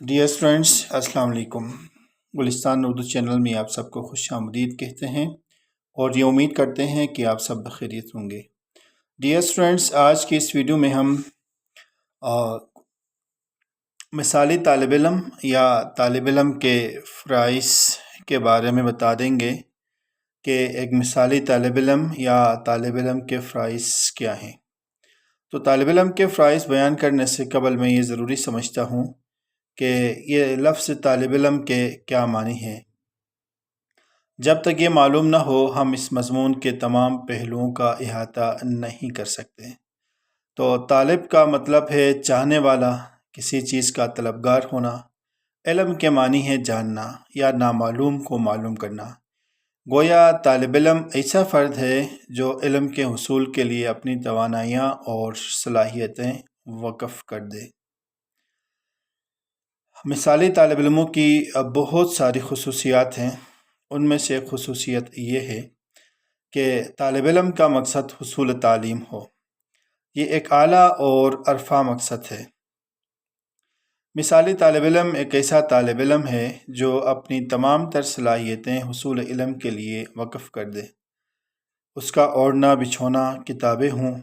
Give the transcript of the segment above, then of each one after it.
Dear students السلام علیکم۔ گلستان Urdu channel میں آپ سب کو خوش آمدید کہتے ہیں اور یہ امید کرتے ہیں کہ آپ سب بخیریت ہوں گے۔ ڈیئر اسٹوڈنٹس، آج کی اس ویڈیو میں ہم مثالی طالب علم یا طالب علم کے فرائض کے بارے میں بتا دیں گے کہ ایک مثالی طالب علم یا طالب علم کے فرائض کیا ہیں۔ تو طالب علم کے فرائض بیان کرنے سے قبل میں یہ ضروری سمجھتا ہوں کہ یہ لفظ طالب علم کے کیا معنی ہیں۔ جب تک یہ معلوم نہ ہو ہم اس مضمون کے تمام پہلوؤں کا احاطہ نہیں کر سکتے۔ تو طالب کا مطلب ہے چاہنے والا، کسی چیز کا طلبگار ہونا۔ علم کے معنی ہے جاننا یا نامعلوم کو معلوم کرنا۔ گویا طالب علم ایسا فرد ہے جو علم کے حصول کے لیے اپنی توانائیاں اور صلاحیتیں وقف کر دے۔ مثالی طالب علموں کی بہت ساری خصوصیات ہیں۔ ان میں سے ایک خصوصیت یہ ہے کہ طالب علم کا مقصد حصول تعلیم ہو۔ یہ ایک اعلیٰ اور عرفہ مقصد ہے۔ مثالی طالب علم ایک ایسا طالب علم ہے جو اپنی تمام تر صلاحیتیں حصول علم کے لیے وقف کر دے۔ اس کا اوڑھنا بچھونا کتابیں ہوں۔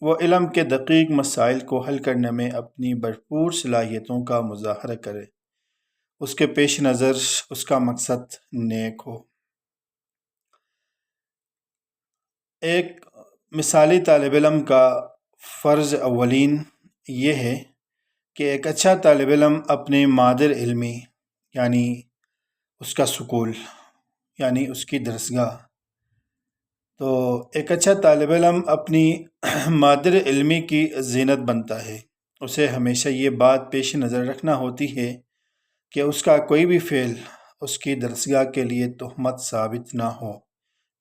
وہ علم کے دقیق مسائل کو حل کرنے میں اپنی بھرپور صلاحیتوں کا مظاہرہ کرے۔ اس کے پیش نظر اس کا مقصد نیک ہو۔ ایک مثالی طالب علم کا فرض اولین یہ ہے کہ ایک اچھا طالب علم اپنے مادر علمی یعنی اس کا سکول یعنی اس کی درسگاہ، تو ایک اچھا طالب علم اپنی مادر علمی کی زینت بنتا ہے۔ اسے ہمیشہ یہ بات پیش نظر رکھنا ہوتی ہے کہ اس کا کوئی بھی فعل اس کی درسگاہ کے لیے تہمت ثابت نہ ہو،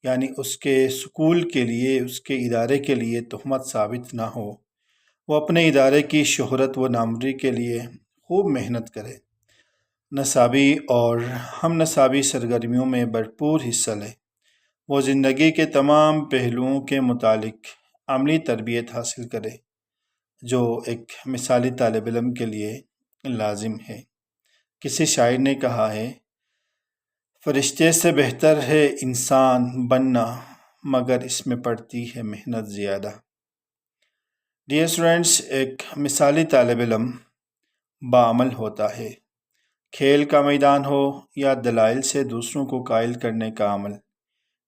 یعنی اس کے سکول کے لیے، اس کے ادارے کے لیے تہمت ثابت نہ ہو۔ وہ اپنے ادارے کی شہرت و ناموری کے لیے خوب محنت کرے، نصابی اور ہم نصابی سرگرمیوں میں بھرپور حصہ لے۔ وہ زندگی کے تمام پہلوؤں کے متعلق عملی تربیت حاصل کرے جو ایک مثالی طالب علم کے لیے لازم ہے۔ کسی شاعر نے کہا ہے، فرشتے سے بہتر ہے انسان بننا مگر اس میں پڑتی ہے محنت زیادہ۔ ڈیئر اسٹوڈنٹس، ایک مثالی طالب علم بعمل ہوتا ہے۔ کھیل کا میدان ہو یا دلائل سے دوسروں کو قائل کرنے کا عمل،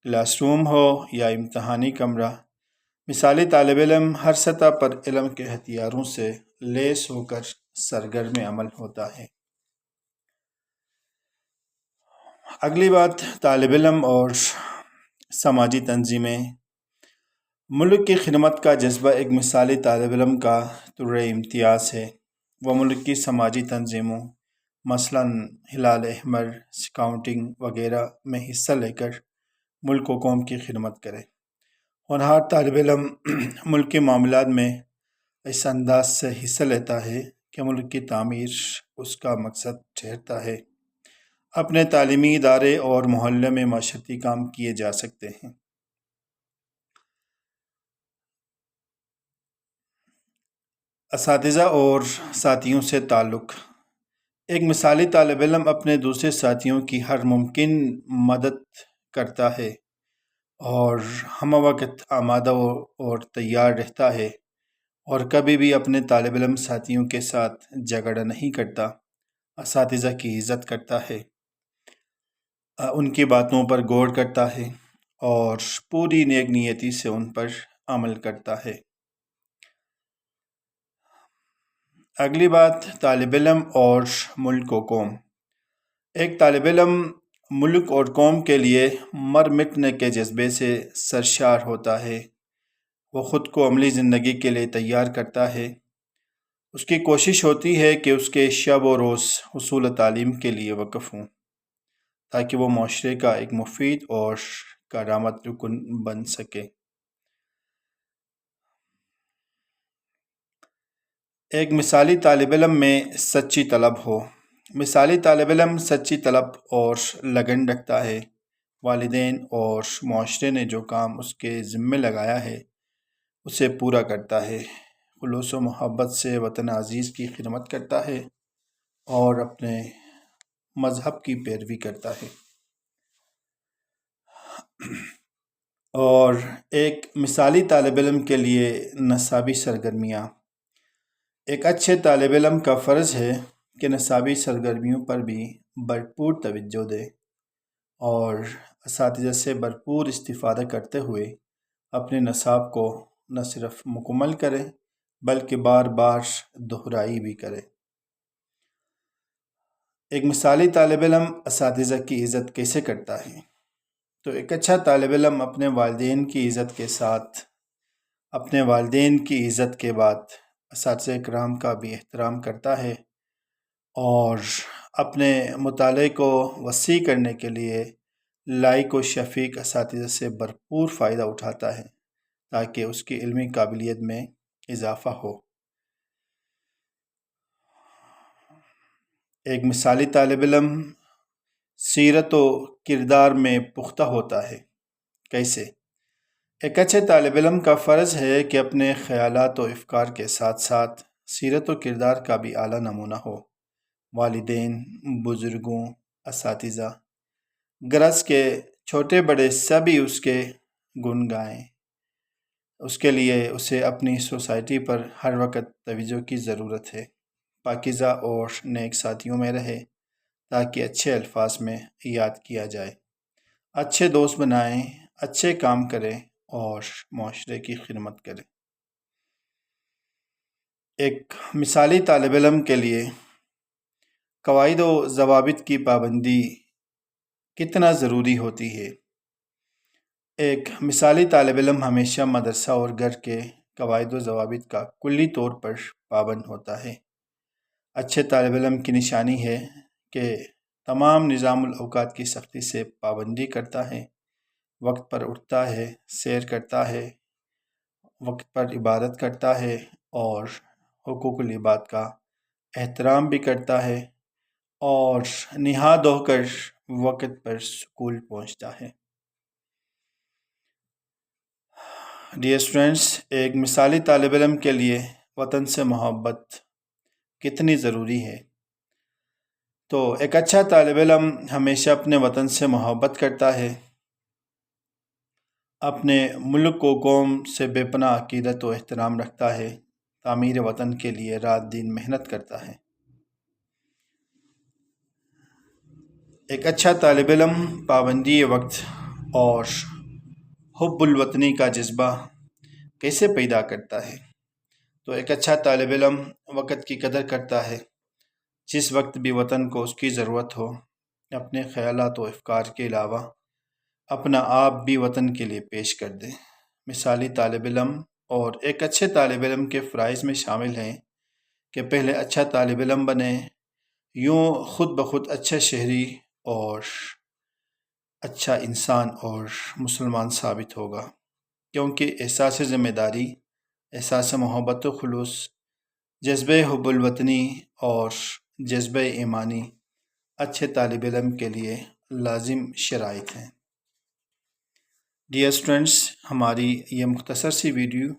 کلاس روم ہو یا امتحانی کمرہ، مثالی طالب علم ہر سطح پر علم کے ہتھیاروں سے لیس ہو کر سرگرم عمل ہوتا ہے۔ اگلی بات، طالب علم اور سماجی تنظیمیں۔ ملک کی خدمت کا جذبہ ایک مثالی طالب علم کا طرز امتیاز ہے۔ وہ ملک کی سماجی تنظیموں مثلاً ہلال احمر، سکاؤٹنگ وغیرہ میں حصہ لے کر ملک و قوم کی خدمت کرے۔ ہونہار طالب علم ملک کے معاملات میں اس انداز سے حصہ لیتا ہے کہ ملک کی تعمیر اس کا مقصد ٹھہرتا ہے۔ اپنے تعلیمی ادارے اور محلے میں معاشرتی کام کیے جا سکتے ہیں۔ اساتذہ اور ساتھیوں سے تعلق۔ ایک مثالی طالب علم اپنے دوسرے ساتھیوں کی ہر ممکن مدد کرتا ہے اور ہم وقت آمادہ اور تیار رہتا ہے اور کبھی بھی اپنے طالب علم ساتھیوں کے ساتھ جھگڑا نہیں کرتا۔ اساتذہ کی عزت کرتا ہے، ان کی باتوں پر غور کرتا ہے اور پوری نیک نیتی سے ان پر عمل کرتا ہے۔ اگلی بات، طالب علم اور ملک و قوم۔ ایک طالب علم ملک اور قوم کے لیے مر مٹنے کے جذبے سے سرشار ہوتا ہے۔ وہ خود کو عملی زندگی کے لیے تیار کرتا ہے۔ اس کی کوشش ہوتی ہے کہ اس کے شب و روز حصول تعلیم کے لیے وقف ہوں تاکہ وہ معاشرے کا ایک مفید اور کارآمد رکن بن سکے۔ ایک مثالی طالب علم میں سچی طلب ہو۔ مثالی طالب علم سچی طلب اور لگن رکھتا ہے۔ والدین اور معاشرے نے جو کام اس کے ذمہ لگایا ہے اسے پورا کرتا ہے۔ خلوص و محبت سے وطن عزیز کی خدمت کرتا ہے اور اپنے مذہب کی پیروی کرتا ہے۔ اور ایک مثالی طالب علم کے لیے نصابی سرگرمیاں۔ ایک اچھے طالب علم کا فرض ہے کہ نصابی سرگرمیوں پر بھی بھرپور توجہ دے اور اساتذہ سے بھرپور استفادہ کرتے ہوئے اپنے نصاب کو نہ صرف مکمل کرے بلکہ بار بار دہرائی بھی کرے۔ ایک مثالی طالب علم اساتذہ کی عزت کیسے کرتا ہے؟ تو ایک اچھا طالب علم اپنے والدین کی عزت کے ساتھ اپنے والدین کی عزت کے بعد اساتذہ کرام کا بھی احترام کرتا ہے اور اپنے مطالعے کو وسیع کرنے کے لیے لائق و شفیق اساتذہ سے بھرپور فائدہ اٹھاتا ہے تاکہ اس کی علمی قابلیت میں اضافہ ہو۔ ایک مثالی طالب علم سیرت و کردار میں پختہ ہوتا ہے۔ کیسے؟ ایک اچھے طالب علم کا فرض ہے کہ اپنے خیالات و افکار کے ساتھ ساتھ سیرت و کردار کا بھی اعلیٰ نمونہ ہو۔ والدین، بزرگوں، اساتذہ، غرض کے چھوٹے بڑے سبھی اس کے گن گائیں۔ اس کے لیے اسے اپنی سوسائٹی پر ہر وقت توجہ کی ضرورت ہے۔ پاکیزہ اور نیک ساتھیوں میں رہے تاکہ اچھے الفاظ میں یاد کیا جائے۔ اچھے دوست بنائیں، اچھے کام کریں اور معاشرے کی خدمت کریں۔ ایک مثالی طالب علم کے لیے قواعد و ضوابط کی پابندی کتنا ضروری ہوتی ہے؟ ایک مثالی طالب علم ہمیشہ مدرسہ اور گھر کے قواعد و ضوابط کا کلی طور پر پابند ہوتا ہے۔ اچھے طالب علم کی نشانی ہے کہ تمام نظام الاوقات کی سختی سے پابندی کرتا ہے، وقت پر اٹھتا ہے، سیر کرتا ہے، وقت پر عبادت کرتا ہے اور حقوق العباد کا احترام بھی کرتا ہے اور نہا دھو کر وقت پر اسکول پہنچتا ہے۔ ڈیئر اسٹوڈنٹس، ایک مثالی طالب علم کے لیے وطن سے محبت کتنی ضروری ہے؟ تو ایک اچھا طالب علم ہمیشہ اپنے وطن سے محبت کرتا ہے، اپنے ملک و قوم سے بے پناہ عقیدت و احترام رکھتا ہے، تعمیر وطن کے لیے رات دن محنت کرتا ہے۔ ایک اچھا طالب علم پابندی وقت اور حب الوطنی کا جذبہ کیسے پیدا کرتا ہے؟ تو ایک اچھا طالب علم وقت کی قدر کرتا ہے، جس وقت بھی وطن کو اس کی ضرورت ہو اپنے خیالات و افکار کے علاوہ اپنا آپ بھی وطن کے لیے پیش کر دے۔ مثالی طالب علم اور ایک اچھے طالب علم کے فرائض میں شامل ہیں کہ پہلے اچھا طالب علم بنے، یوں خود بخود اچھا شہری اور اچھا انسان اور مسلمان ثابت ہوگا، کیونکہ احساس ذمہ داری، احساس محبت و خلوص، جذبہ حب الوطنی اور جذبہ ایمانی اچھے طالب علم کے لیے لازم شرائط ہیں۔ ڈیئر اسٹوڈنٹس، ہماری یہ مختصر سی ویڈیو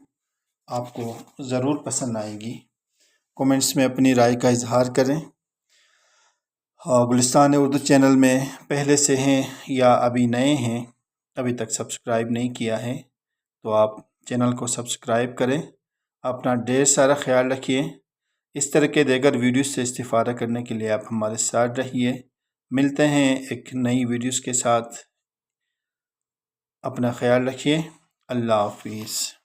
آپ کو ضرور پسند آئے گی۔ کومنٹس میں اپنی رائے کا اظہار کریں۔ گلستان اردو چینل میں پہلے سے ہیں یا ابھی نئے ہیں، ابھی تک سبسکرائب نہیں کیا ہے تو آپ چینل کو سبسکرائب کریں۔ اپنا ڈھیر سارا خیال رکھیے۔ اس طرح کے دیگر ویڈیوز سے استفادہ کرنے کے لیے آپ ہمارے ساتھ رہیے۔ ملتے ہیں ایک نئی ویڈیوز کے ساتھ۔ اپنا خیال رکھیے۔ اللہ حافظ۔